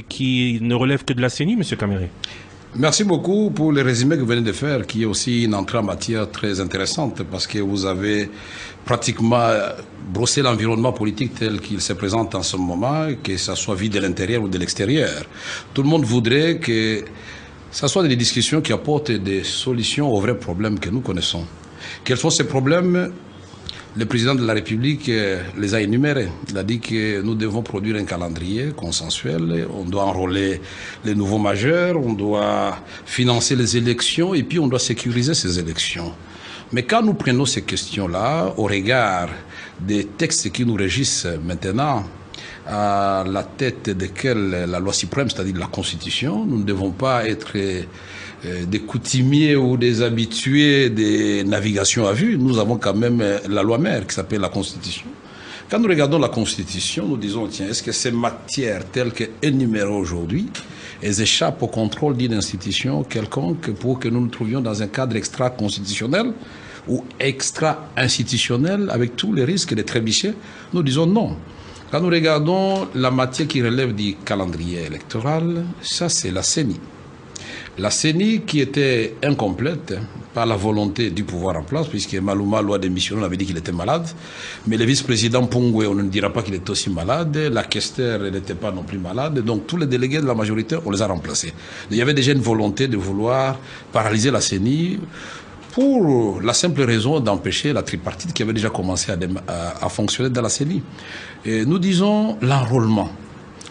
qui ne relève que de la CENI, M. Caméré. Merci beaucoup pour le résumé que vous venez de faire, qui est aussi une entrée en matière très intéressante, parce que vous avez pratiquement brossé l'environnement politique tel qu'il se présente en ce moment, que ça soit vu de l'intérieur ou de l'extérieur. Tout le monde voudrait que ça soit des discussions qui apportent des solutions aux vrais problèmes que nous connaissons. Quels sont ces problèmes ? Le président de la République les a énumérés. Il a dit que nous devons produire un calendrier consensuel, on doit enrôler les nouveaux majeurs, on doit financer les élections et puis on doit sécuriser ces élections. Mais quand nous prenons ces questions-là, au regard des textes qui nous régissent maintenant, à la tête desquels la loi suprême, c'est-à-dire la Constitution, nous ne devons pas être des coutumiers ou des habitués des navigations à vue. Nous avons quand même la loi mère qui s'appelle la Constitution. Quand nous regardons la Constitution, nous disons, tiens, est-ce que ces matières telles qu'énumérées aujourd'hui, elles échappent au contrôle d'une institution quelconque pour que nous nous trouvions dans un cadre extra-constitutionnel ou extra-institutionnel avec tous les risques de trébucher? Nous disons non. Quand nous regardons la matière qui relève du calendrier électoral, ça c'est la CENI. La CENI qui était incomplète par la volonté du pouvoir en place, puisque Malouma, loi démissionnaire, on avait dit qu'il était malade. Mais le vice-président Pungwe, on ne dira pas qu'il est aussi malade. La Kester, elle n'était pas non plus malade. Donc tous les délégués de la majorité, on les a remplacés. Il y avait déjà une volonté de vouloir paralyser la CENI pour la simple raison d'empêcher la tripartite qui avait déjà commencé à fonctionner dans la CENI. Et nous disons l'enrôlement.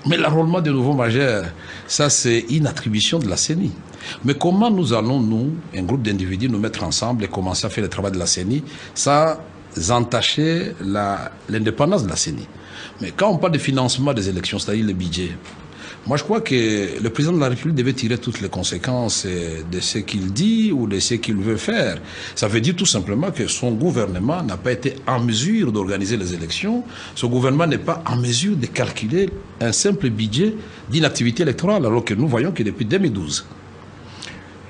Mais l'enrôlement des nouveaux majeurs, ça c'est une attribution de la CENI. Mais comment nous allons, nous, un groupe d'individus, nous mettre ensemble et commencer à faire le travail de la CENI sans entacher l'indépendance de la CENI? Mais quand on parle de financement des élections, c'est-à-dire le budget, moi, je crois que le président de la République devait tirer toutes les conséquences de ce qu'il dit ou de ce qu'il veut faire. Ça veut dire tout simplement que son gouvernement n'a pas été en mesure d'organiser les élections. Son gouvernement n'est pas en mesure de calculer un simple budget d'une activité électorale, alors que nous voyons que depuis 2012,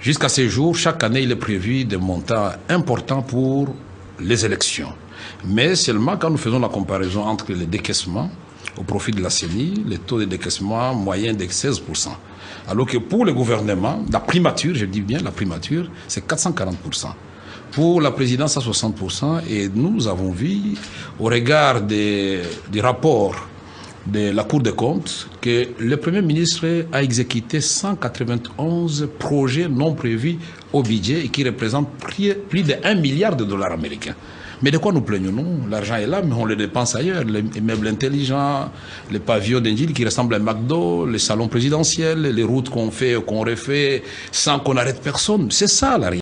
jusqu'à ce jour, chaque année, il est prévu des montants importants pour les élections. Mais seulement quand nous faisons la comparaison entre les décaissements au profit de la CENI, le taux de décaissement moyen de 16%. Alors que pour le gouvernement, la primature, je dis bien la primature, c'est 440%. Pour la présidence à 60%, et nous avons vu, au regard des rapports de la Cour des comptes, que le Premier ministre a exécuté 191 projets non prévus au budget et qui représentent plus de 1 milliard de dollars américains. Mais de quoi nous plaignons-nous? L'argent est là, mais on le dépense ailleurs. Les meubles intelligents, les pavillons d'Indil qui ressemblent à un McDo, les salons présidentiels, les routes qu'on fait, qu'on refait sans qu'on arrête personne. C'est ça la réalité.